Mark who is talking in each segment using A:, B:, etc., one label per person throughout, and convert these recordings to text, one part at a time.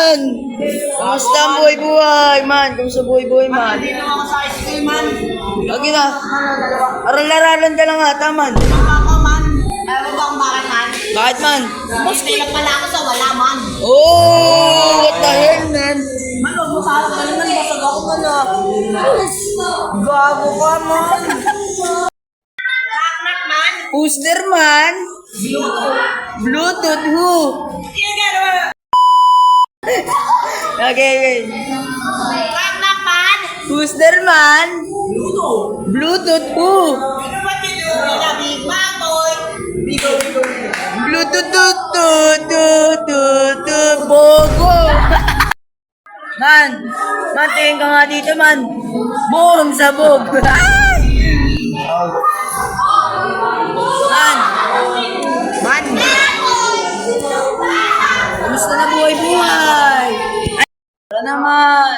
A: man? Kamusta ang buhay-buhay, man? Kamusta buhay-buhay, man?
B: Hindi naman ako sa high school, man.
A: Lagi na. Aral-aralan ka lang ata, man.
B: Ako, man. Alam mo ba kung bakit, man?
A: Bakit, man?
B: Stay lang pala ako sa wala, man.
A: Oh, what the hell, man?
B: Man, huwag mo sa akin. Alam mo, basag ako, man, ah.
A: Gago ka, man.
B: Knock-knock, man.
A: Who's there, man? Bluetooth, who?
B: Yung gano'n.
A: Okay.
B: Knock-knock, man.
A: Who's there, man?
B: Luto.
A: Bluetooth, who?
B: You know what you do? You're a big baboy. Bigo.
A: Bluetooth, bogo. Man, tingin ka nga dito, man. Buong sabog. Man. Kamusta na buhay-buhay? Ay, tara naman.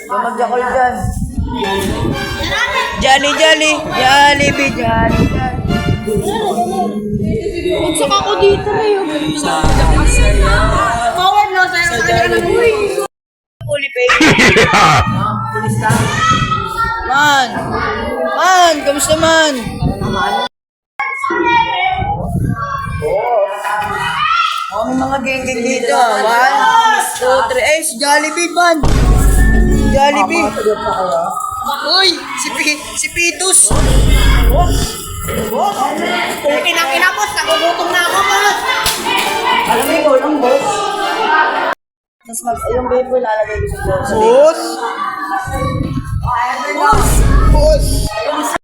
A: Magjakol dyan. Jollibee.
B: Bagsak ako dito ngayon. Forward no, sa'yo sa kanya ng buhay.
A: Pulipay. Man, kamusta man? Oh, may mga geng-geng dito. 1, 2, 3. Eh, si Jollibee, man. Jollibee. Uy, si Pitus.
B: Kinakilapos, nagugutom na ako, boss.
A: Alam mo ikaw lang, boss. Tapos yung vape ko lalagay ko sa boss. Boss!